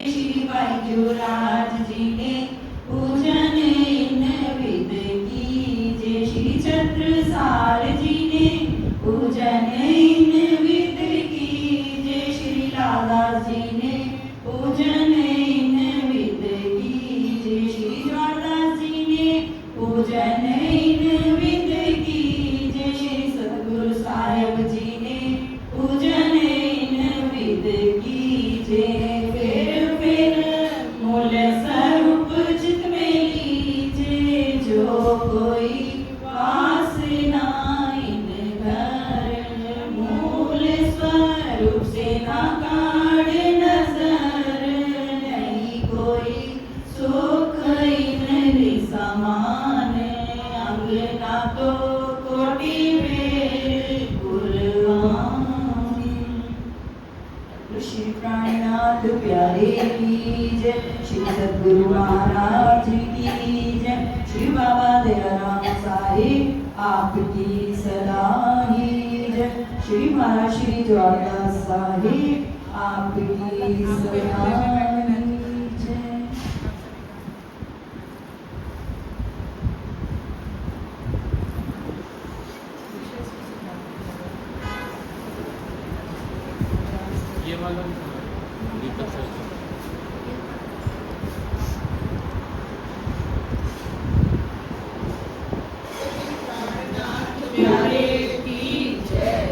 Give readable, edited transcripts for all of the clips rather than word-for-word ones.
श्री वायुराज जी ने पूजन in with कीजे। श्री छत्रसाल जी ने पूजन इन विद कीजे। श्री लाला जी ने पूजन इन विद कीजे। श्री ज्वारदास जी ने पूजन इन विद कीजे। श्री सतगुरु साहिब जी ने पूजन इन विद कीजे। मूल स्वरूप चित में लीजे जो कोई वासना इन घर। मूल स्वरूप से ना काढ़े नजर। नहीं कोई सुख इन समान। अंगना तो कोटि में कुर्बान। श्री प्राणनाथ प्यारे की जय। श्री सद्गुरु महाराज की जय। श्री बाबा दयाराम साहिब आपकी सलाही जय। श्री महाराज श्री ज्वारदास साहिब आपकी सलाही जय। ये वाला दीपक सर प्यारे की जय।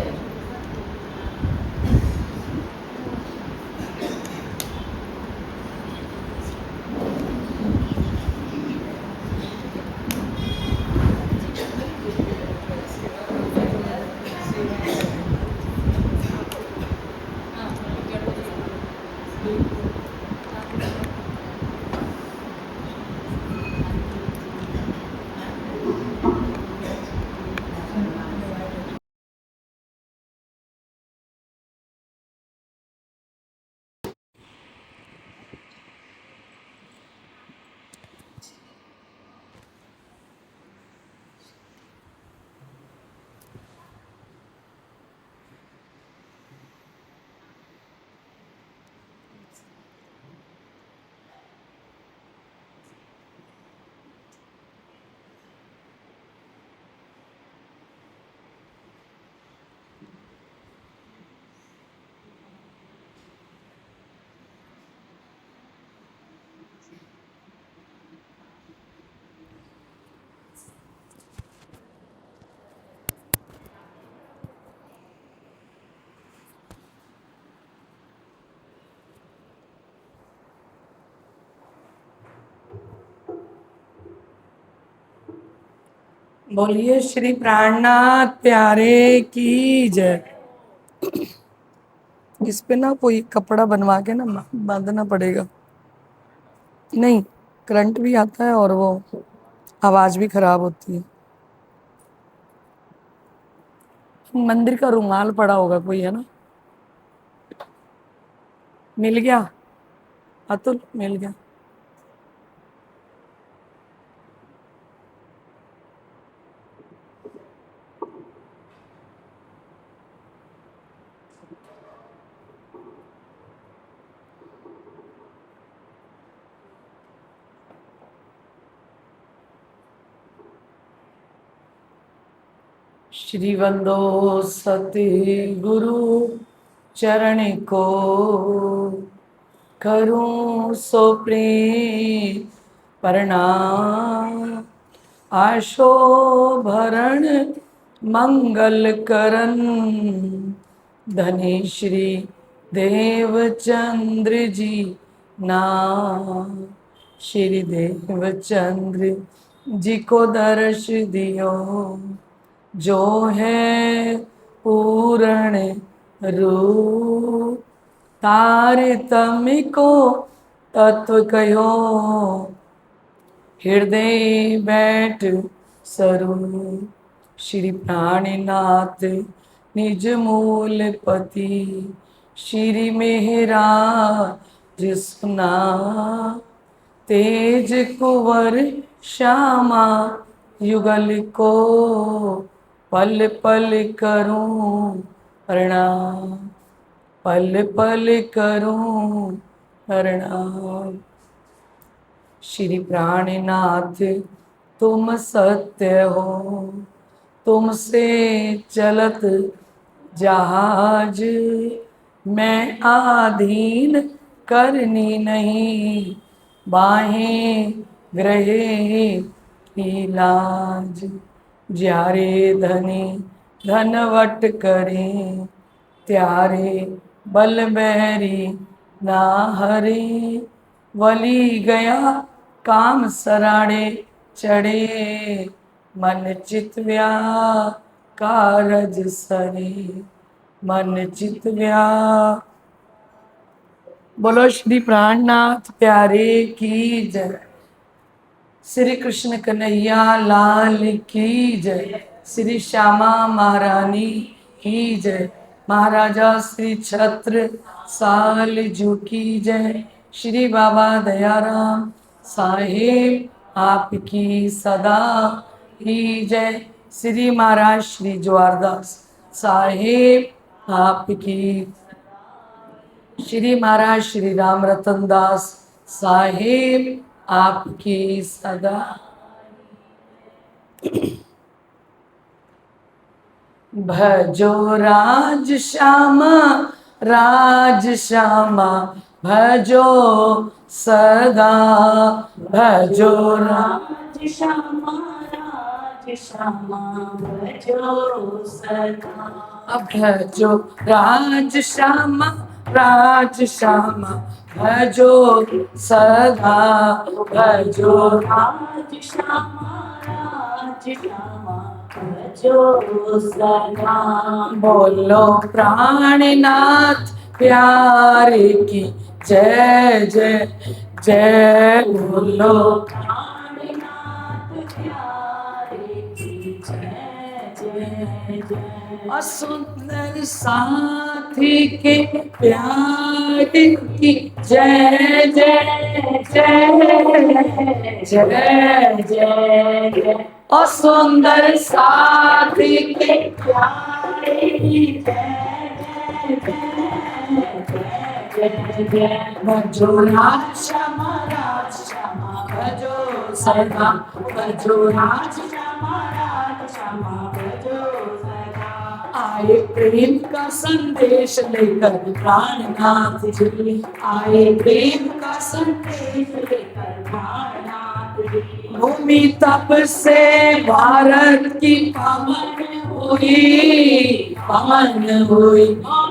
बोलिए श्री प्राणनाथ प्यारे की जय। इस पे ना कोई कपड़ा बनवा के ना बांधना पड़ेगा, नहीं करंट भी आता है और वो आवाज भी खराब होती है। मंदिर का रुमाल पड़ा होगा कोई, है ना? मिल गया अतुल, मिल गया। श्री वंदो सती गुरु चरण को, करूं सो प्रेम प्रणाम। आशो भरण मंगल करन, धनी श्री देवचंद्र जी नाम। श्री देवचंद्र जी को दर्श दियो, जो है पूर्ण रूप। तारतम्य को तत्व कहो, हृदय बैठ स्वरूप। श्री प्राणनाथ निज मूल पति, श्री मेहरा जिसना। तेज कुंवर श्यामा युगल को, पल पल करूं प्रणाम। पल पल करूं प्रणाम। श्री प्राणनाथ तुम सत्य हो, तुमसे चलत जहाज, मैं आधीन करनी नहीं, बाहें ग्रहे की लाज। ज्यारे धनी धनवट करें, त्यारे बल बैरी ना हरे। वली गया काम सराड़े चढ़े, मन चित व्या कारज सरे, मन चित व्या। बोलो श्री प्राणनाथ प्यारे की जय। श्री कृष्ण कन्हैया लाल की जय। श्री श्यामा महारानी की जय। महाराजा श्री छत्र साल जू की जय। श्री बाबा दयाराम साहेब आपकी सदा की जय। श्री महाराज श्री ज्वारदास साहेब आपकी। श्री महाराज श्री राम रतन दास साहेब आपकी सदा। भजो राज श्यामा, राज श्यामा भजो सदा। भजो राज श्यामा, राज श्यामा भजो सदा। भजो राज श्यामा, राज श्यामा भजो सदा। भजो राज श्यामा, राज श्यामा भजो सदा। बोलो प्राणनाथ प्यारे की जय जय जय। बोलो प्राणनाथ प्यारे की जय जय जय। सुंदर साथी के प्यार की जय जय जय जय जय जय। और सुंदर साथी के प्यार की जय जय जय जय। भजो राज श्यामा, राज श्यामा भजो सदा। भजो राज श्यामा, राज श्यामा भजो सदा। आए प्रेम का संदेश लेकर प्राणनाथ जी। आए प्रेम का संदेश लेकर प्राणनाथ जी। भूमि तप से भारत की पावन हुई, पावन हुई।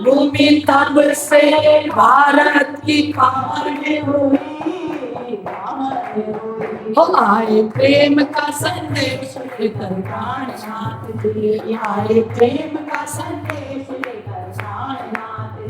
भूमि तप से भारत की पावन हुई, पावन हुई। हो आए प्रेम का संदेश लेकर प्राणनाथ जी। आए प्रेम का संदेश लेकर प्राणनाथ जी।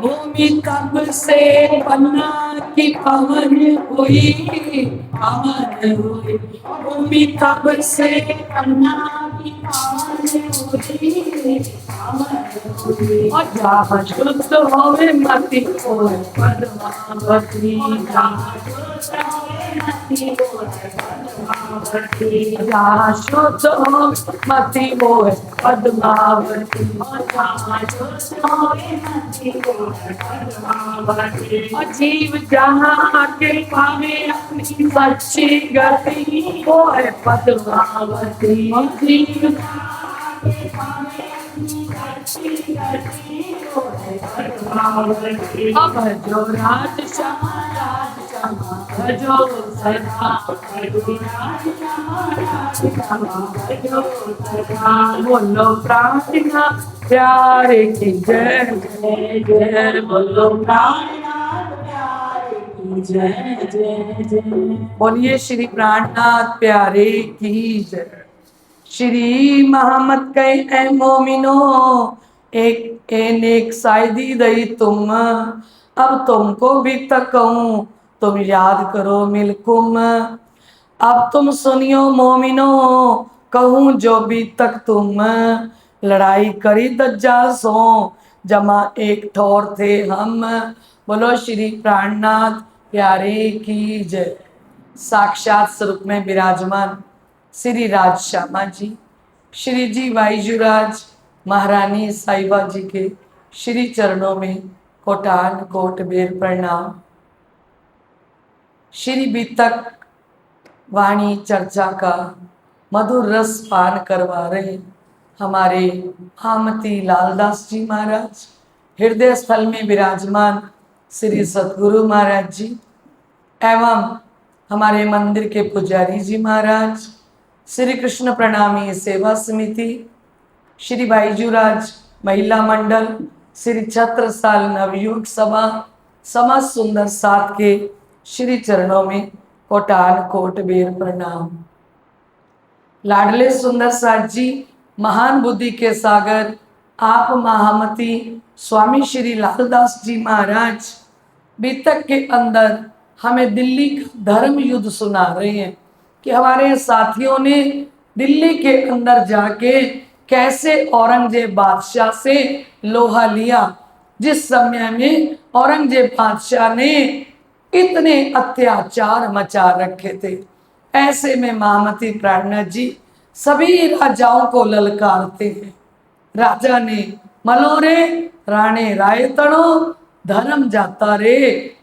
भूमि तब से पन्ना की पावन हुई, पावन हुई। भूमि तब से पन्ना की पावन हुई, पावन हुई। और जहाँ शुद्ध होवे मति होए पद्मावती। जहाँ शुद्ध होवे मति होए पद्मावती। जहाँ शुद्ध होवे मति होए पद्मावती। और जहाँ शुद्ध होवे मति होए पद्मावती। और जीव जहाँ के पावे अपनी सच्ची गति होए पद्मावती। और जीव जहाँ के पावे अपनी सच्ची गति होए पद्मावती। भजो राज श्यामा, राज श्यामा भजो सदा। भजो राज श्यामा, राज श्यामा भजो सदा। बोलो प्राणनाथ प्यारे की जय जय जय। बोलो प्राणनाथ प्यारे की जय जय जय। बोलिए श्री प्राणनाथ प्यारे की जय। श्री मोहम्मद कहे ऐ मोमिनो, एक शायदी दई तुम। अब तुमको भी तक कहूँ, तुम याद करो मिलकुम। अब तुम सुनियो मोमिनो, कहूँ जो भी तक तुम। लड़ाई करी दज्जाल सो, जमा एक ठोर थे हम। बोलो श्री प्राणनाथ प्यारे की जय। साक्षात स्वरूप में विराजमान श्री राज श्यामा जी, श्री जी वाईजुराज महारानी साहिबा जी के श्री चरणों में कोटान कोट बेर प्रणाम। श्री बीतक वाणी चर्चा का मधुर रस पान करवा रहे हमारे भामती लालदास जी महाराज, हृदय स्थल में विराजमान श्री सतगुरु महाराज जी एवं हमारे मंदिर के पुजारी जी महाराज, श्री कृष्ण प्रणामी सेवा समिति, श्री बाईजूराज महिला मंडल, श्री छत्रसाल नवयुग सभा, समाज सुंदर साथ के श्री चरणों में कोटान कोट बेर प्रणाम। लाडले सुंदर साथ जी, महान बुद्धि के सागर आप महामती स्वामी श्री लालदास जी महाराज बीतक के अंदर हमें दिल्ली का धर्म युद्ध सुना रहे हैं कि हमारे साथियों ने दिल्ली के अंदर जाके कैसे औरंगजेब बादशाह से लोहा लिया, जिस समय में औरंगजेब बादशाह ने इतने अत्याचार मचा रखे थे। ऐसे में महामती प्राणनाथ जी सभी राजाओं को ललकारते हैं। राजा ने मलोरे राणे रायतणो, धर्म जाता रे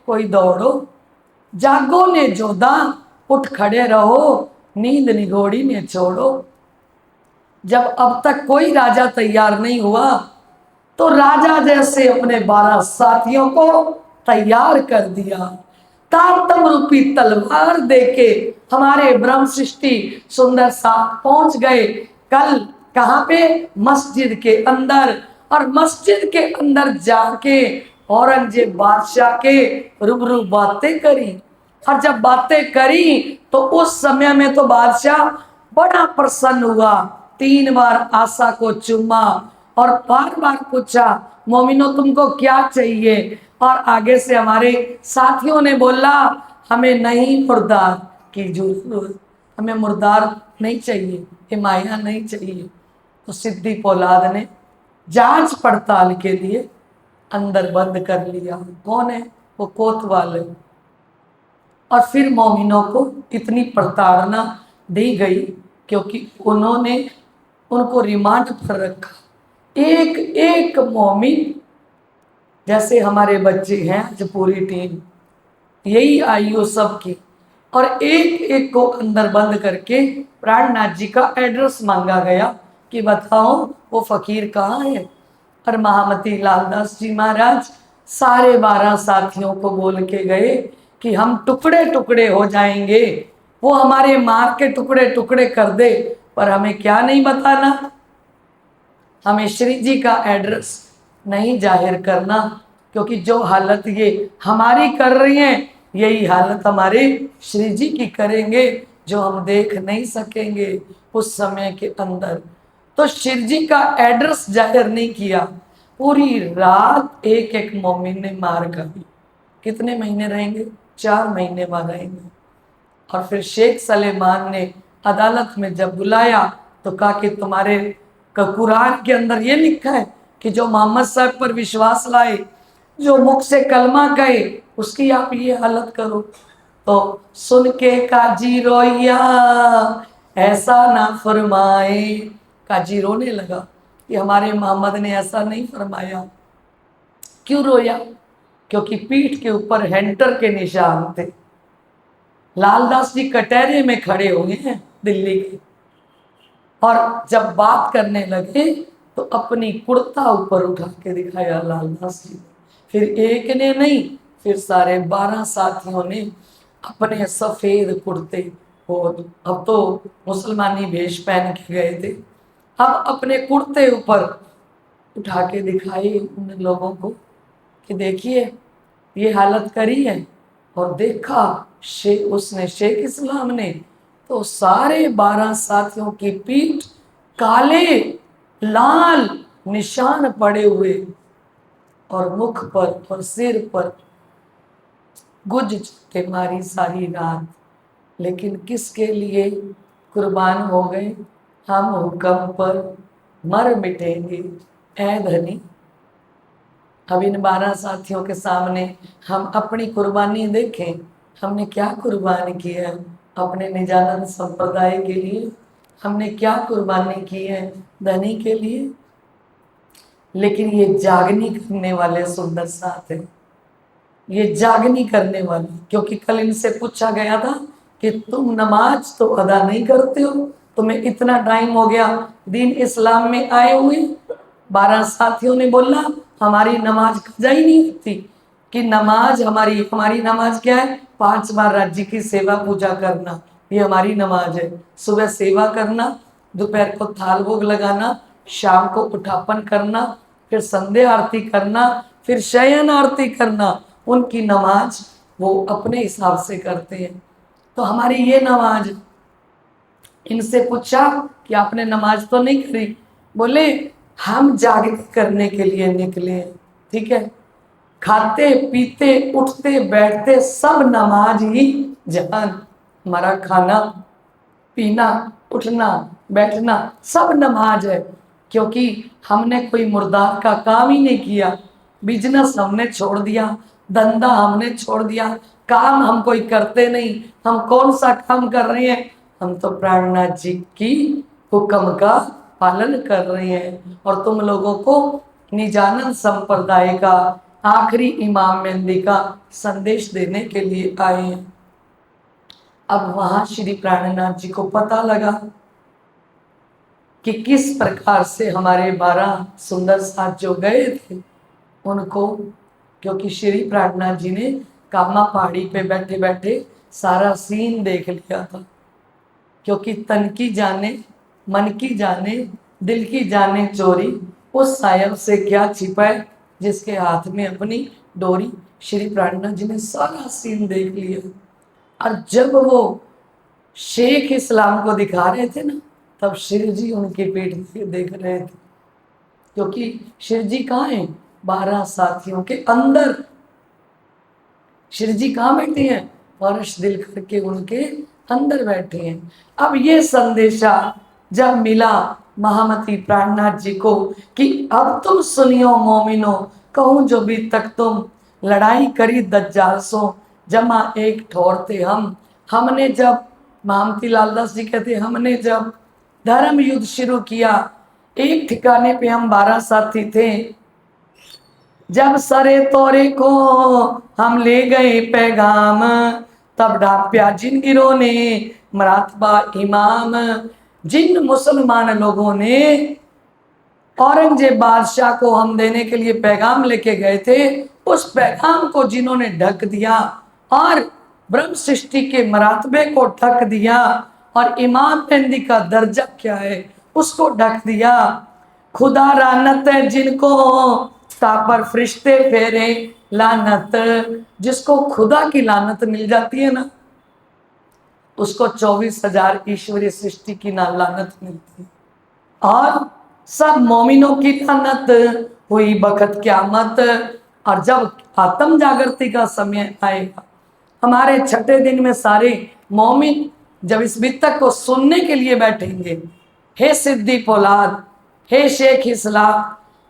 कोई दौड़ो, जागो ने जोधा उठ खड़े रहो, नींद निगोड़ी ने छोड़ो। जब अब तक कोई राजा तैयार नहीं हुआ तो राजा जैसे अपने 12 साथियों को तैयार कर दिया। तारतम रूपी तलवार देके हमारे ब्रह्म सृष्टि सुंदर साथ पहुंच गए। कल कहाँ पे? मस्जिद के अंदर। और मस्जिद के अंदर जाके औरंगजेब बादशाह के रूबरू बातें करी। और जब बातें करी तो उस समय में तो बादशाह बड़ा प्रसन्न हुआ। 3 बार आशा को चूमा और बार बार पूछा, मोमिनो तुमको क्या चाहिए? और आगे से हमारे साथियों ने बोला, हमें नहीं मुर्दार की जरूरत, हमें मुर्दार नहीं चाहिए, ये माया नहीं चाहिए। तो सिद्धि पौलाद ने जांच पड़ताल के लिए अंदर बंद कर लिया। कौन है? वो कोतवाल है। और फिर मोमिनों को इतनी प्रताड़ना दी गई क्योंकि उन्होंने उनको रिमांड पर रखा। एक एक मोमिन, जैसे हमारे बच्चे हैं आज पूरी टीम, यही आयु सबकी, और एक एक को अंदर बंद करके प्राणनाथ जी का एड्रेस मांगा गया कि बताओ वो फकीर कहाँ है। और महामती लालदास जी महाराज सारे 12 साथियों को बोल के गए कि हम टुकड़े टुकड़े हो जाएंगे, वो हमारे मार के टुकड़े टुकड़े कर दे, पर हमें क्या नहीं बताना, हमें श्री जी का एड्रेस नहीं जाहिर करना, क्योंकि जो हालत ये हमारी कर रही हैं यही हालत हमारे श्री जी की करेंगे, जो हम देख नहीं सकेंगे उस समय के अंदर। तो श्री जी का एड्रेस जाहिर नहीं किया। पूरी रात एक एक मोमिन ने मार खाई। कितने महीने रहेंगे? 4 महीने बाद रहेंगे। और फिर शेख सलेमान ने अदालत में जब बुलाया तो कहा कि तुम्हारे कुरान के अंदर ये लिखा है कि जो मोहम्मद साहब पर विश्वास लाए, जो मुख से कलमा कहे, उसकी आप ये हालत करो। तो सुन के काजी रोया, ऐसा ना फरमाए। काजी रोने लगा कि हमारे मोहम्मद ने ऐसा नहीं फरमाया। क्यों रोया? क्योंकि पीठ के ऊपर हैंटर के निशान थे। लालदास जी कटहरे में खड़े हुए हैं दिल्ली के, और जब बात करने लगे तो अपनी कुर्ता ऊपर उठा के दिखाया लालदास जी। फिर एक ने नहीं, फिर सारे 12 साथियों ने अपने सफेद कुर्ते, और अब तो मुसलमानी भेष पहन के गए थे, अब अपने कुर्ते ऊपर उठा के दिखाई उन लोगों को कि देखिए ये हालत करी है। और देखा उसने शेख इस्लाम ने तो सारे 12 साथियों की पीठ काले लाल निशान पड़े हुए, और मुख पर और सिर पर गुज चुके मारी सारी रात। लेकिन किसके लिए कुर्बान हो गए? हम हुक्म पर मर मिटेंगे ऐ धनी। अब इन 12 साथियों के सामने हम अपनी कुर्बानी देखें, हमने क्या कुर्बानी की है अपने निजानंद संप्रदाय के लिए, हमने क्या कुर्बानी की है धनी के लिए। लेकिन ये जागनी करने वाले सुंदर साथ हैं। ये जागनी करने वाली, क्योंकि कल इनसे पूछा गया था कि तुम नमाज तो अदा नहीं करते हो, तुम्हें इतना टाइम हो गया दीन इस्लाम में आए हुए। 12 साथियों ने बोला हमारी नमाज कजा ही नहीं होती, कि नमाज हमारी हमारी नमाज क्या है? 5 बार राज्य की सेवा पूजा करना, ये हमारी नमाज है। सुबह सेवा करना, दोपहर को थाल भोग लगाना, शाम को उठापन करना, फिर संध्या आरती करना, फिर शयन आरती करना। उनकी नमाज वो अपने हिसाब से करते हैं, तो हमारी ये नमाज। इनसे पूछा कि आपने नमाज तो नहीं करी? बोले हम जागृत करने के लिए निकले हैं। ठीक है, खाते पीते उठते बैठते सब नमाज ही जान। हमारा खाना पीना उठना बैठना सब नमाज है, क्योंकि हमने कोई मुर्दार का काम ही नहीं किया। बिजनेस हमने छोड़ दिया, धंधा हमने छोड़ दिया, काम हम कोई करते नहीं। हम कौन सा काम कर रहे हैं? हम तो प्राणनाथ जी की हुक्म का पालन कर रहे हैं। और तुम लोगों को निजानंद संप्रदाय का आखिरी इमाम मेहंदी का संदेश देने के लिए आए हैं। अब वहां श्री प्राणनाथ जी को पता लगा कि किस प्रकार से हमारे 12 सुंदर साथ जो गए थे उनको, क्योंकि श्री प्राणनाथ जी ने कामा पहाड़ी पे बैठे बैठे सारा सीन देख लिया था। क्योंकि तन की जाने मन की जाने दिल की जाने चोरी, उस सायब से क्या छिपा है जिसके हाथ में अपनी डोरी। श्री प्राणनाथ जी ने सारा सीन देख लिया। और जब वो शेख इस्लाम को दिखा रहे थे ना, तब शिव जी उनके पेट में देख रहे थे। क्योंकि शिव जी कहाँ हैं? 12 साथियों के अंदर। शिव जी कहाँ बैठे हैं? फर्श दिल करके उनके अंदर बैठे हैं। अब ये संदेशा जब मिला महामती प्राणनाथ जी को कि अब तुम सुनियो मोमिनो, कहूँ जो भी तक तुम लड़ाई करी दज्जाल सो, जमा एक ठोर थे हम। हमने जब, महामती लालदास जी कहते, हमने जब धर्म युद्ध शुरू किया, एक ठिकाने पे हम 12 साथी थे। जब सरे तोरे को हम ले गए पैगाम, तब ढाप्या जिन गिरों ने मरातबा इमाम। जिन मुसलमान लोगों ने औरंगजेब बादशाह को हम देने के लिए पैगाम लेके गए थे, उस पैगाम को जिन्होंने ढक दिया और ब्रह्म सृष्टि के मरातबे को ढक दिया, और इमाम मेहंदी का दर्जा क्या है उसको ढक दिया। खुदा रानत है जिनको तापर फरिश्ते फेरे लानत। जिसको खुदा की लानत मिल जाती है ना, उसको 24,000 ईश्वरीय सृष्टि की ना लानत मिलती है। और सब मोमिनों की लानत हुई बखत क्यामत। और जब आत्म जागृति का समय आएगा, हमारे छठे दिन में सारे मोमिन जब इस बितक को सुनने के लिए बैठेंगे, हे सिद्दी पोलाद, हे शेख इस्लाम,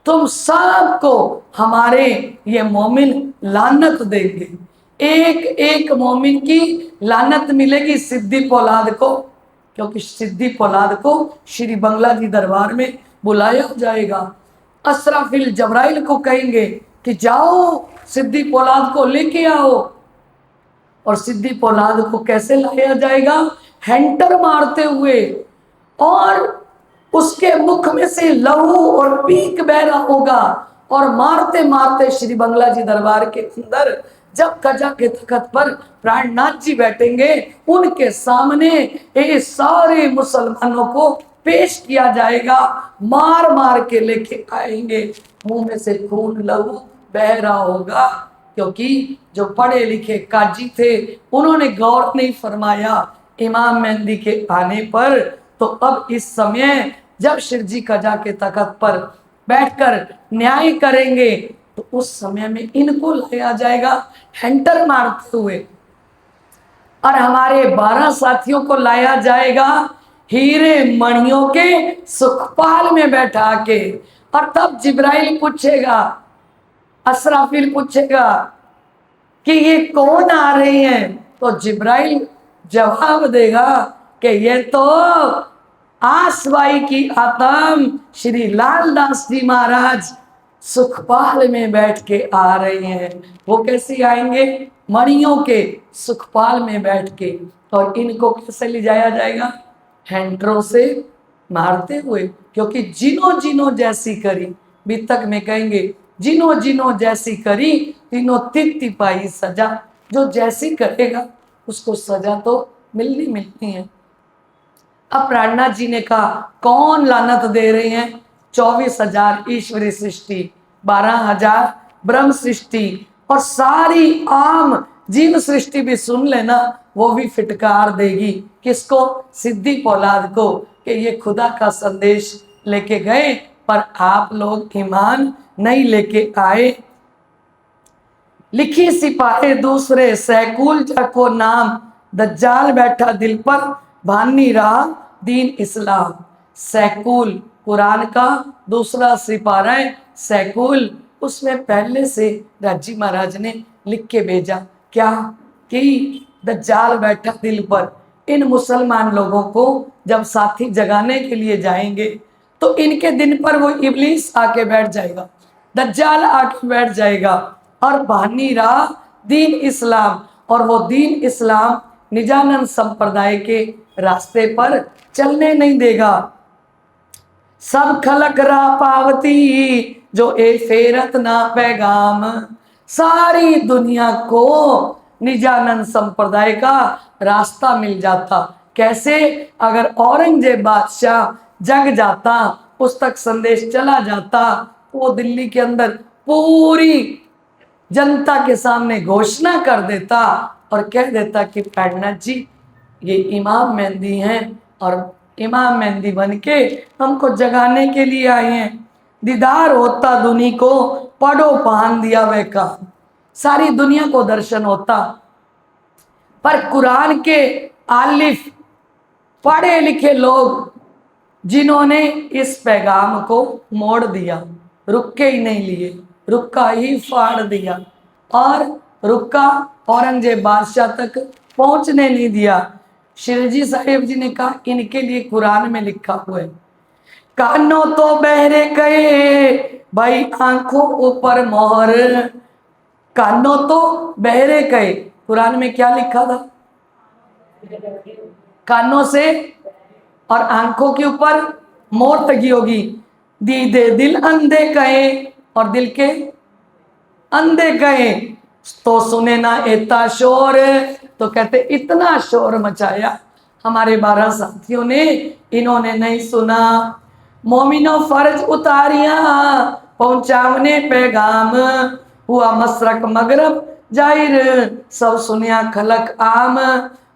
तुम सबको हमारे ये मोमिन लानत देंगे। एक एक मोमिन की लानत मिलेगी सिद्दी पोलाद को, क्योंकि सिद्दी पोलाद को श्री बंगला जी दरबार में बुलाया जाएगा। असराफिल जबराइल को कहेंगे कि जाओ सिद्दी पोलाद को लेके आओ। और सिद्दी पोलाद को कैसे लाया जाएगा? हैंटर मारते हुए, और उसके मुख में से लहू और पीक बह रहा होगा। और मारते मारते श्री बंगला जी दरबार के अंदर जब कजा के तख्त पर प्राणनाथ जी बैठेंगे, उनके सामने ये सारे मुसलमानों को पेश किया जाएगा। मार मार के लेके आएंगे, मुंह में से खून लहू बह रहा होगा। क्योंकि जो पढ़े लिखे काजी थे उन्होंने गौर नहीं फरमाया इमाम मेहंदी के आने पर। तो अब इस समय जब शिव जी कजा के तख्त पर बैठकर न्याय करेंगे, तो उस समय में इनको लाया जाएगा हैंटर मारते हुए, और हमारे 12 साथियों को लाया जाएगा हीरे मणियों के सुखपाल में बैठा के। और तब जिब्राइल पूछेगा, असराफिल पूछेगा कि ये कौन आ रहे हैं? तो जिब्राइल जवाब देगा कि ये तो आसवाई की आत्म श्री लालदास जी महाराज सुखपाल में बैठ के आ रहे हैं। वो कैसे आएंगे? मणियों के सुखपाल में बैठ के। और इनको कैसे ले जाया जाएगा? हैंडरों से मारते हुए, क्योंकि जिनो जिनो जैसी करी, वितक में कहेंगे जिनो जिनो जैसी करी तीनों तित्ती पाई सजा। जो जैसी करेगा उसको सजा तो मिलनी मिलनी है। अब प्राणनाथ जी ने कहा कौन लानत दे रहे हैं? 24,000 ईश्वरी सृष्टि, 12,000 ब्रह्म सृष्टि और सारी आम जीव सृष्टि भी सुन लेना, वो भी फिटकार देगी। किसको? सिद्धि पौलाद को, कि ये खुदा का संदेश लेके गए पर आप लोग ईमान नहीं लेके आए। लिखी सिपाही दूसरे सैकुल जको नाम, दज्जाल बैठा दिल पर भानी रहा दीन इस्लाम। सैकुल कुरान का दूसरा सिपारा सैकुल, उसमें पहले से राजी महाराज ने लिख के भेजा क्या कि दज्जाल बैठा दिल पर। इन मुसलमान लोगों को जब साथी जगाने के लिए जाएंगे तो इनके दिन पर वो इब्लीस आके बैठ जाएगा, दज्जाल आके बैठ जाएगा और बहानी राह दीन इस्लाम, और वो दीन इस्लाम निजानंद संप्रदाय के रास्ते पर चलने नहीं देगा। सब खलक रा पावती जो ए फेरत ना पैगाम, सारी दुनिया को निजानंद संप्रदाय का रास्ता मिल जाता। कैसे? अगर औरंगजेब बादशाह जग जाता, उस तक संदेश चला जाता, वो दिल्ली के अंदर पूरी जनता के सामने घोषणा कर देता और कह देता कि प्राणनाथ जी ये इमाम मेहंदी हैं और इमाम मेहंदी बन के हमको जगाने के लिए आए हैं। दीदार होता दुनी को पढ़ो पहन दिया वह का, सारी दुनिया को दर्शन होता। पर कुरान के आलिफ पढ़े लिखे लोग जिन्होंने इस पैगाम को मोड़ दिया, रुक्के ही नहीं लिए, रुक्का ही फाड़ दिया और रुक्का औरंगजेब बादशाह तक पहुंचने नहीं दिया। शिरजी साहिब जी ने कहा इनके लिए कुरान में लिखा हुआ है, कानों तो बहरे गए भाई आंखों ऊपर मोहर। कानों तो बहरे गए, कुरान में क्या लिखा था? कानों से और आंखों के ऊपर मोहर तगी होगी। दीदे दिल अंधे कहे और दिल के अंधे कहे तो सुने ना इतना शोर। तो कहते इतना शोर मचाया हमारे 12 साथियों ने, इन्होंने नहीं सुना। मोमिनो फर्ज उतारिया पहुंचावने पैगाम, हुआ मशरक मगरब जाहिर सब सुनिया खलक आम।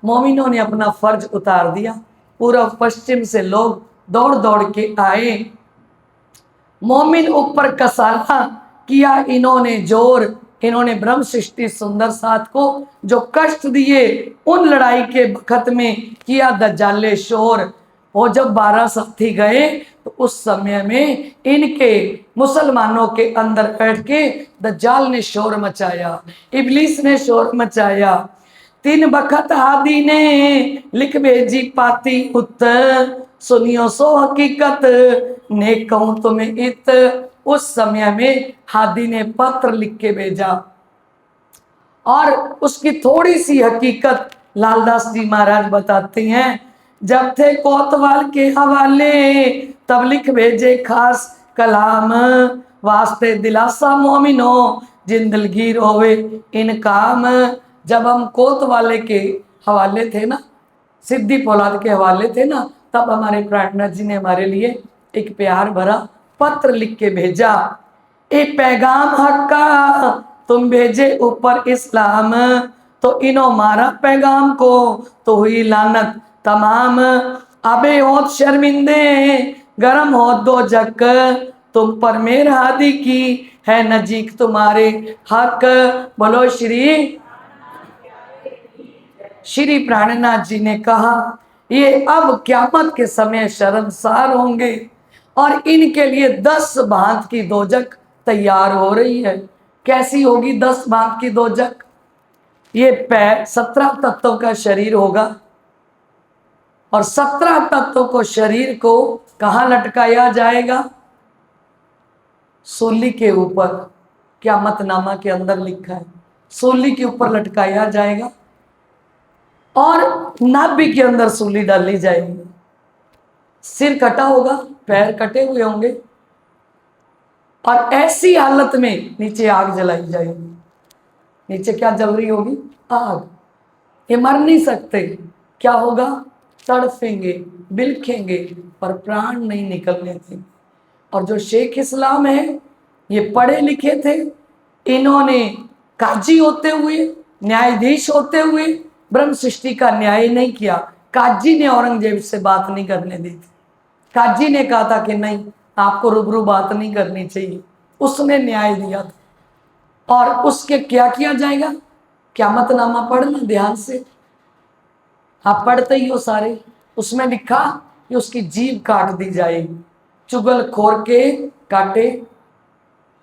मोमिनों ने अपना फर्ज उतार दिया, पूर्व पश्चिम से लोग दौड़ दौड़ के आए। मोमिन ऊपर कसाला किया इन्होंने जोर, इन्होंने ब्रह्म सृष्टि सुंदर साथ को जो कष्ट दिए उन लड़ाई के वक्त में किया दज्जाले शोर। वो जब 12 साथी गए तो उस समय में इनके मुसलमानों के अंदर बैठ के दज्जाल ने शोर मचाया, इब्लीस ने शोर मचाया। 3 बखत हादी ने लिख भेजी पाती उत, सुनियो सो हकीकत ने कहूं तुम्हें इत। उस समय में हादी ने पत्र लिख के भेजा और उसकी थोड़ी सी हकीकत लालदास जी महाराज बताते हैं। जब थे कोतवाल के हवाले तब लिख भेजे खास कलाम, वास्ते दिलासा मोमिनो जिंदगी रोवे इन काम। जब हम कोतवाले के हवाले थे ना, सिद्धि पौलाद के हवाले थे ना, तब हमारे प्राणनाथ जी ने हमारे लिए एक प्यार भरा पत्र लिख के भेजा। एक पैगाम हक का तुम भेजे ऊपर इस्लाम, तो इनो मारा पैगाम को तो हुई लानत तमाम। अबे होत शर्मिंदे गरम हो दो जक, तुम पर मेर हादी की है नजीक तुम्हारे हक। बोलो श्री प्राणनाथ जी ने कहा ये अब क्यामत के समय शर्मसार होंगे और इनके लिए 10 भांत की दोजक तैयार हो रही है। कैसी होगी 10 भांत की दोजक? ये 17 तत्वों का शरीर होगा और 17 तत्वों को शरीर को कहाँ लटकाया जाएगा? सूली के ऊपर, क़यामतनामा के अंदर लिखा है, सूली के ऊपर लटकाया जाएगा और नाभि के अंदर सूली डाली जाएगी। सिर कटा होगा, पैर कटे हुए होंगे और ऐसी हालत में नीचे आग जलाई जाएगी। नीचे क्या जल रही होगी? आग। ये मर नहीं सकते। क्या होगा? तड़फेंगे, बिलखेंगे पर प्राण नहीं निकलने देंगे। और जो शेख इस्लाम है, ये पढ़े लिखे थे, इन्होंने काजी होते हुए, न्यायाधीश होते हुए ब्रह्म सृष्टि का न्याय नहीं किया। काजी ने औरंगजेब से बात नहीं करने दी थी। काजी ने कहा था कि नहीं, आपको रूबरू बात नहीं करनी चाहिए। उसने न्याय दिया था। और उसके क्या किया जाएगा? क़यामतनामा पढ़ना ध्यान से, आप पढ़ते ही हो सारे। उसमें लिखा कि उसकी जीभ काट दी जाएगी। चुगल खोर के काटे,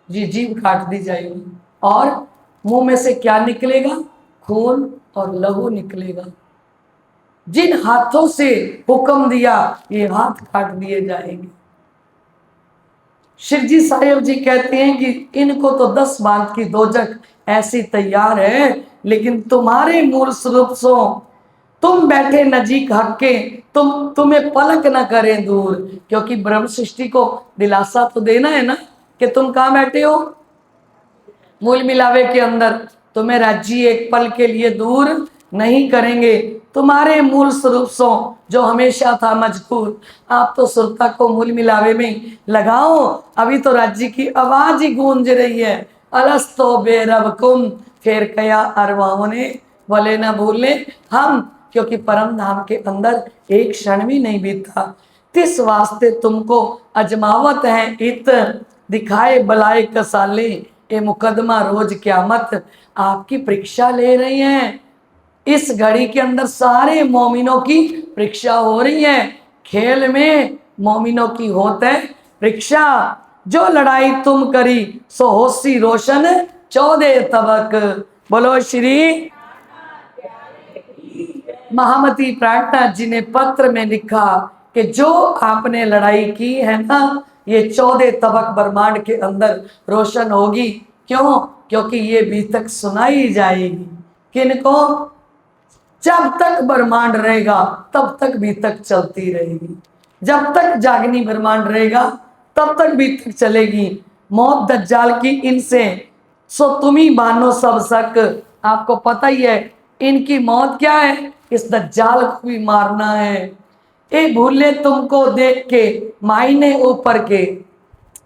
जी जीभ काट दी जाएगी। और मुंह में से क्या निकलेगा? खून और लहू निकलेगा। जिन हाथों से हुक्म दिया, ये हाथ काट दिए जाएंगे। शिवजी साहेब जी कहते हैं कि इनको तो 10 बात की दोजख ऐसी तैयार है, लेकिन तुम्हारे मूल स्वरूप सो तुम बैठे नजीक हक के, तुम्हें पलक न करें दूर। क्योंकि ब्रह्म सृष्टि को दिलासा तो देना है ना कि तुम कहाँ बैठे हो? मूल मिलावे के अंदर। तुम्हें राज्य एक पल के लिए दूर नहीं करेंगे। तुम्हारे मूल स्वरूप सो जो हमेशा था मजबूर, आप तो सुरता को मूल मिलावे में लगाओ। अभी तो राज्य की आवाज ही गूंज रही है, अलस्तो बेरबकुम, फिर कया अरवाओं ने बोले न भूले हम। क्योंकि परम धाम के अंदर एक क्षण भी नहीं बीता। तिस वास्ते तुमको अजमावत है इत, दिखाए बलाए कसाले, ये मुकदमा रोज क़यामत आपकी परीक्षा ले रही हैं। इस घड़ी के अंदर सारे मोमिनों की परीक्षा हो रही है। खेल में मोमिनों की होता है परीक्षा। जो लड़ाई तुम करी सो होसी रोशन 14 तबक। बोलो श्री महामती प्रार्थना जी ने पत्र में लिखा कि जो आपने लड़ाई की है ना, ये 14 तबक ब्रह्मांड के अंदर रोशन होगी। क्यों? क्योंकि ये भी तक सुनाई जाएगी। किनको? जब तक ब्रह्मांड रहेगा तब तक भी तक चलती रहेगी। जब तक जागनी ब्रह्मांड रहेगा तब तक भी तक चलेगी। मौत दज्जाल की इनसे सो तुम ही मानो सब शक। आपको पता ही है इनकी मौत क्या है? इस दज्जाल को भी मारना है। ए भूले तुमको देख के मायने ऊपर के,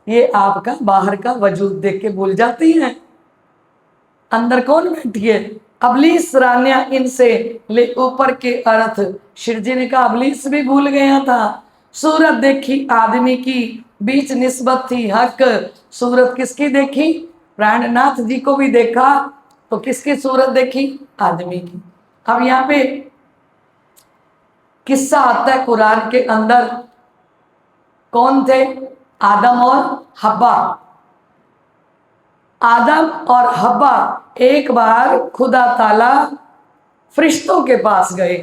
ये आपका बाहर का वजूद देख के भूल जाती हैं, अंदर कौन बैठी है? अबलीस रानिया इनसे ले ऊपर के अर्थ। शिव जी ने कहा अबलीस भी भूल गया था। सूरत देखी आदमी की, बीच निस्बत थी हक। सूरत किसकी देखी? प्राणनाथ जी को भी देखा तो किसकी सूरत देखी? आदमी की। अब यहाँ पे किस्सा आता है कुरान के अंदर। कौन थे? आदम और हब्बा। आदम और हब्बा एक बार खुदा ताला फरिश्तों के पास गए।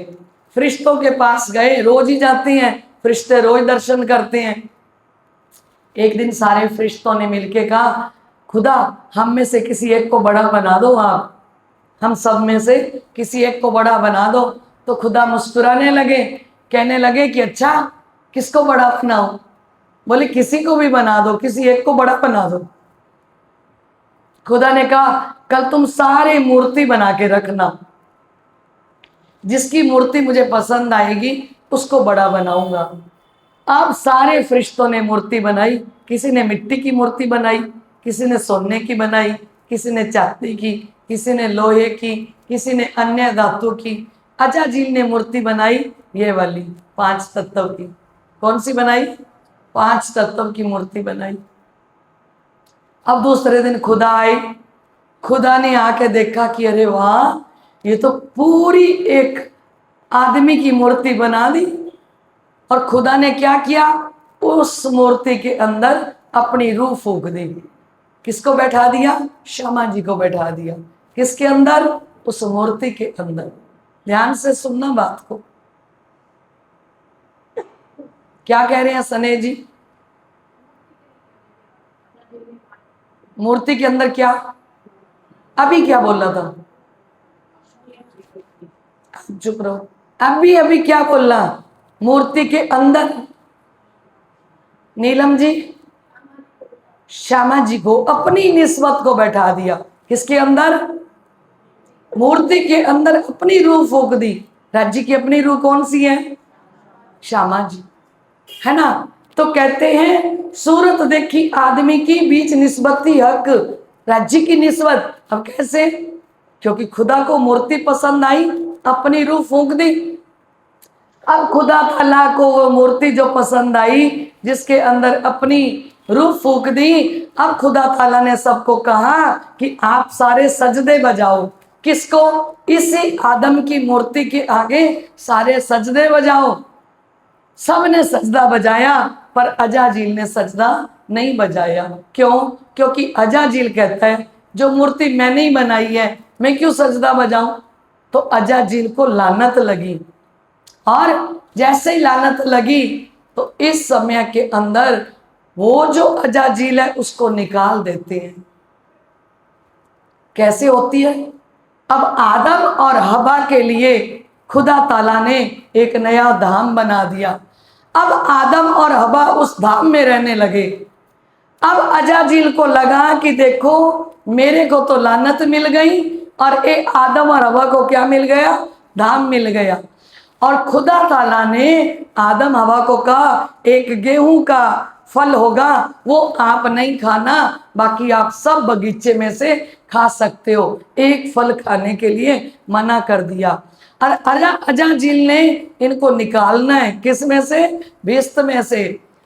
फरिश्तों के पास गए, रोज ही जाते हैं फरिश्ते, रोज दर्शन करते हैं। एक दिन सारे फरिश्तों ने मिलके कहा खुदा हम में से किसी एक को बड़ा बना दो, आप हम सब में से किसी एक को बड़ा बना दो। तो खुदा मुस्कुराने लगे, कहने लगे कि अच्छा किसको बड़ा बनाओ? बोले किसी को भी बना दो, किसी एक को बड़ा बना दो। खुदा ने कहा कल तुम सारे मूर्ति बना के रखना, जिसकी मूर्ति मुझे पसंद आएगी उसको बड़ा बनाऊंगा। अब सारे फरिश्तों ने मूर्ति बनाई। किसी ने मिट्टी की मूर्ति बनाई, किसी ने सोने की बनाई, किसी ने चांदी की, किसी ने लोहे की, किसी ने अन्य धातु की। अजाजील ने मूर्ति बनाई ये वाली 5 तत्व की। कौन सी बनाई? 5 तत्व की मूर्ति बनाई। अब दूसरे दिन खुदा आए। खुदा ने आके देखा कि अरे वाह, ये तो पूरी एक आदमी की मूर्ति बना दी। और खुदा ने क्या किया? उस मूर्ति के अंदर अपनी रूह फूंक दी। किसको बैठा दिया? श्यामा जी को बैठा दिया। किसके अंदर? उस मूर्ति के अंदर। ध्यान से सुनना बात को। क्या कह रहे हैं सने जी? मूर्ति के अंदर क्या? अभी क्या बोल रहा था? चुप रहो। अभी क्या बोल रहा? मूर्ति के अंदर नीलम जी, श्यामा जी को अपनी निस्बत को बैठा दिया। किसके अंदर? मूर्ति के अंदर अपनी रूह फूंक दी। राज्य की अपनी रूह कौन सी है? श्यामा जी, है ना। तो कहते हैं सूरत देखी आदमी की, बीच निस्बत थी हक, राज्य की निस्बत। अब कैसे? क्योंकि खुदा को मूर्ति पसंद आई, अपनी रूह फूंक दी। अब खुदा ताला को वो मूर्ति जो पसंद आई, जिसके अंदर अपनी रूह फूंक दी, अब खुदा ताला ने सबको कहा कि आप सारे सजदे बजाओ। किसको? इसी आदम की मूर्ति के आगे सारे सजदे बजाओ। सबने सजदा बजाया, पर अजाजील ने सजदा नहीं बजाया। क्यों? क्योंकि अजाजील कहता है जो मूर्ति मैंने ही बनाई है, मैं क्यों सजदा बजाऊं? तो अजाजील को लानत लगी, और जैसे ही लानत लगी तो इस समय के अंदर वो जो अजाजील है उसको निकाल देते हैं। कैसे होती है? अब आदम और हवा के लिए खुदा ताला ने एक नया धाम बना दिया। अब आदम और हवा उस धाम में रहने लगे। अब अजाजील को लगा कि देखो मेरे को तो लानत मिल गई, और एक आदम और हवा को क्या मिल गया? धाम मिल गया। और खुदा ताला ने आदम हवा को कहा एक गेहूं का फल होगा, वो आप नहीं खाना, बाकी आप सब बगीचे में से खा सकते हो। एक फल खाने के लिए मना कर दिया। और अजाजील ने इनको निकालना है। किस में से? बेस्त में से।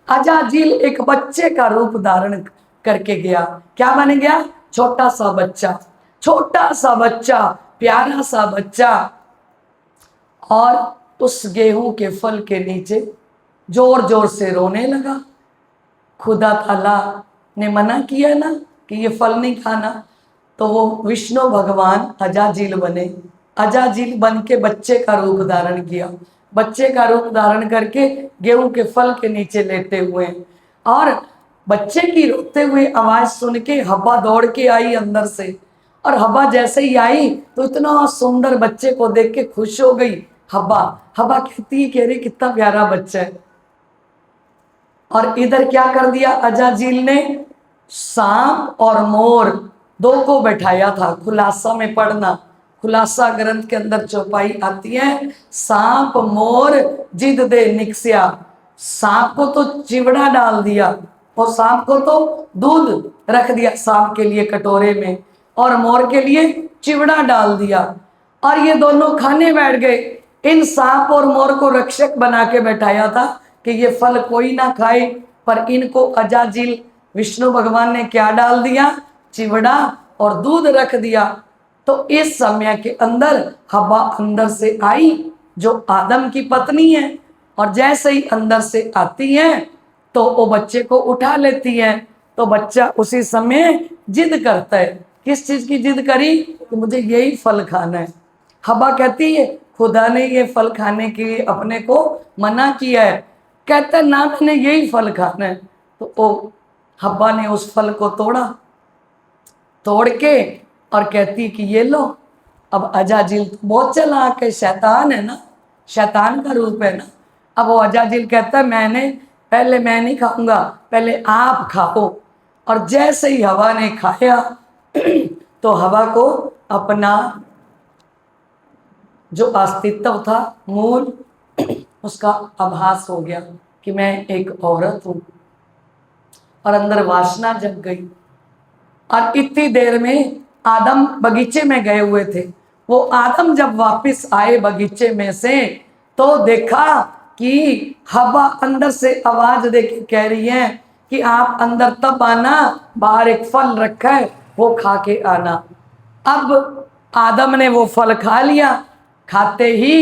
अजाजील एक बच्चे का रूप धारण करके गया। क्या बन गया? छोटा सा बच्चा, छोटा सा बच्चा, प्यारा सा बच्चा। और उस गेहूं के फल के नीचे जोर जोर से रोने लगा। खुदा ताला ने मना किया ना कि ये फल नहीं खाना, तो वो विष्णु भगवान अजाजील बने। अजाजील बन के बच्चे का रूप धारण किया। बच्चे का रूप धारण करके गेहूं के फल के नीचे लेटे हुए, और बच्चे की रोते हुए आवाज सुन के हवा दौड़ के आई अंदर से। और हवा जैसे ही आई तो इतना सुंदर बच्चे को देख के खुश हो गई हवा। हवा कहती है कह रही कितना प्यारा बच्चा है। और इधर क्या कर दिया अजाजील ने? सांप और मोर दो को बैठाया था। खुलासा में पढ़ना, खुलासा ग्रंथ के अंदर चौपाई आती है, सांप मोर जिद दे निकसिया। सांप को तो चिवड़ा डाल दिया, और सांप को तो दूध रख दिया सांप के लिए कटोरे में, और मोर के लिए चिवड़ा डाल दिया। और ये दोनों खाने बैठ गए। इन सांप और मोर को रक्षक बना के बैठाया था कि ये फल कोई ना खाए, पर इनको अजाजील विष्णु भगवान ने क्या डाल दिया? चिवड़ा और दूध रख दिया। तो इस समय के अंदर हवा अंदर से आई, जो आदम की पत्नी है, और जैसे ही अंदर से आती है तो वो बच्चे को उठा लेती है। तो बच्चा उसी समय जिद करता है। किस चीज की जिद करी? कि मुझे यही फल खाना है। हवा कहती है खुदा ने ये फल खाने के लिए अपने को मना किया है। कहता है ना मैंने यही फल खाना है। तो वो हवा ने उस फल को तोड़ के और कहती कि ये लो। अब अजाजील तो बहुत चालाक है, शैतान है ना, शैतान का रूप है ना। अब वो अजाजील कहता है पहले मैं नहीं खाऊंगा, पहले आप खाओ। और जैसे ही हवा ने खाया तो हवा को अपना जो अस्तित्व था, मूल, उसका आभास हो गया कि मैं एक औरत हूं, और अंदर वासना जग गई। और इतनी देर में आदम बगीचे में गए हुए थे। वो आदम जब वापस आए बगीचे में से, तो देखा कि हवा अंदर से आवाज देके कह रही है कि आप अंदर तब आना, बाहर एक फल रखा है वो खा के आना। अब आदम ने वो फल खा लिया। खाते ही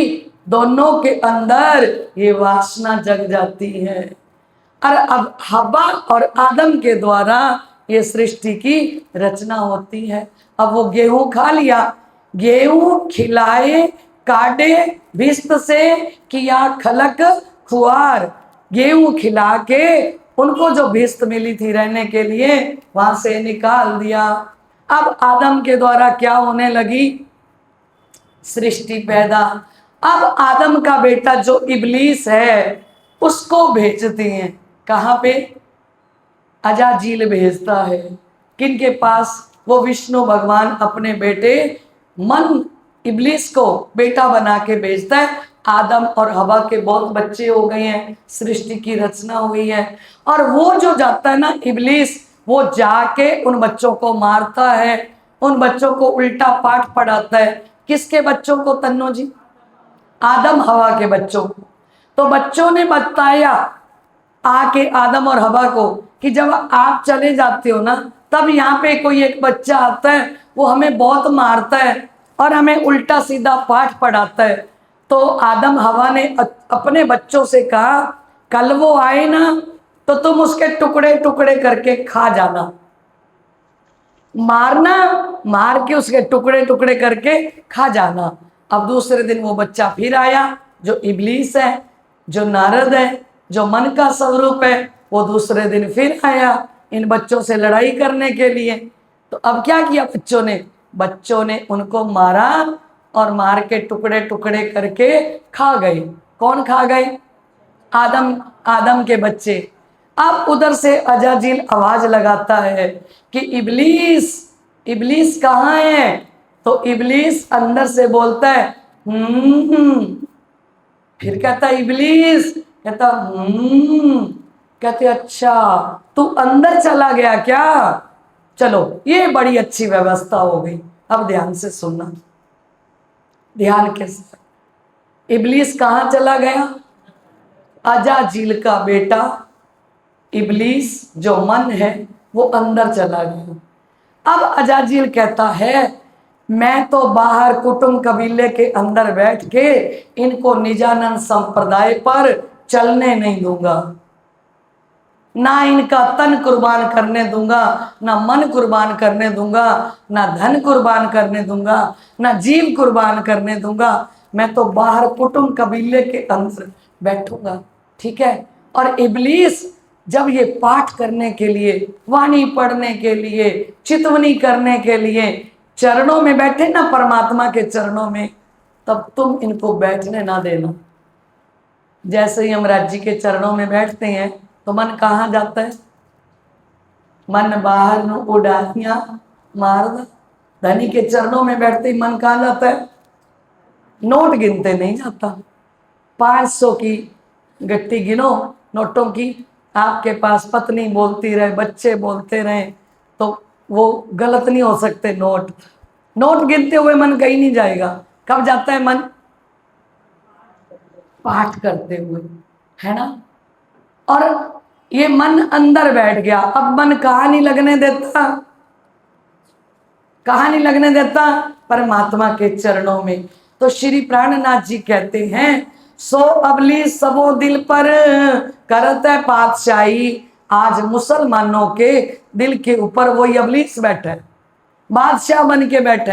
दोनों के अंदर ये वासना जग जाती है। और अब हवा और आदम के द्वारा ये सृष्टि की रचना होती है। अब वो गेहूं खा लिया, गेहूं खिलाए काटे भिस्त से किया खलक खुआर। गेहूं खिला के उनको जो भिस्त मिली थी रहने के लिए वहां से निकाल दिया। अब आदम के द्वारा क्या होने लगी? सृष्टि पैदा। अब आदम का बेटा जो इब्लीस है उसको भेजती हैं कहाँ पे? अजाजील भेजता है। किनके पास? वो विष्णु भगवान अपने बेटे मन इब्लीस को बेटा बना के भेजता है। आदम और हवा के बहुत बच्चे हो गए हैं, सृष्टि की रचना हुई है। और वो जो जाता है ना इब्लीस, वो जाके उन बच्चों को मारता है, उन बच्चों को उल्टा पाठ पढ़ाता है। किसके बच्चों को तन्नो जी? आदम हवा के बच्चों को। तो बच्चों ने बताया आके आदम और हवा को कि जब आप चले जाते हो ना, तब यहाँ पे कोई एक बच्चा आता है, वो हमें बहुत मारता है और हमें उल्टा सीधा पाठ पढ़ाता है। तो आदम हवा ने अपने बच्चों से कहा, कल वो आए ना तो तुम उसके टुकड़े टुकड़े करके खा जाना, मारना, मार के उसके टुकड़े टुकड़े करके खा जाना। अब दूसरे दिन वो बच्चा फिर आया, जो इब्लीस है, जो नारद है, जो मन का स्वरूप है, वो दूसरे दिन फिर आया इन बच्चों से लड़ाई करने के लिए। तो अब क्या किया बच्चों ने उनको मारा और मार के टुकड़े टुकड़े करके खा गए। कौन खा गए? आदम के बच्चे। अब उधर से अजाजील आवाज लगाता है कि इब्लीस कहाँ है? तो इब्लीस अंदर से बोलता है फिर कहता इब्लीस, कहता कहते अच्छा तू अंदर चला गया क्या? चलो ये बड़ी अच्छी व्यवस्था हो गई। अब ध्यान से सुनना, ध्यान के साथ। इब्लीस कहाँ चला गया? अजाजील का बेटा इब्लीस जो मन है वो अंदर चला गया। अब अजाजील कहता है मैं तो बाहर कुटुंब कबीले के अंदर बैठ के इनको निजानंद संप्रदाय पर चलने नहीं दूंगा, ना इनका तन कुर्बान करने दूंगा, ना मन कुर्बान करने दूंगा, ना धन कुर्बान करने दूंगा, ना जीव कुर्बान करने दूंगा। मैं तो बाहर कुटुंब कबीले के अंदर बैठूंगा, ठीक है। और इब्लीस जब ये पाठ करने के लिए, वाणी पढ़ने के लिए, चितवनी करने के लिए चरणों में बैठे ना, परमात्मा के चरणों में, तब तुम इनको बैठने ना देना। जैसे ही हम राज जी के चरणों में बैठते हैं तो मन कहाँ जाता है? मन बाहर न उड़ानिया मार दा। धनी के चरणों में बैठते ही मन कहाँ जाता है? नोट गिनते नहीं जाता। 500 की गट्टी गिनो नोटों की, आपके पास पत्नी बोलती रहे, बच्चे बोलते रहे, तो वो गलत नहीं हो सकते। नोट गिनते हुए मन कहीं नहीं जाएगा। कब जाता है मन? पाठ करते हुए, है ना। और ये मन अंदर बैठ गया। अब मन कहाँ नहीं लगने देता? कहाँ नहीं लगने देता? परमात्मा के चरणों में। तो श्री प्राणनाथ जी कहते हैं सो अबली सबो दिल पर करत है पातशाही। आज मुसलमानों के दिल के ऊपर वो अबलीस बैठा है, बादशाह बन के बैठा है।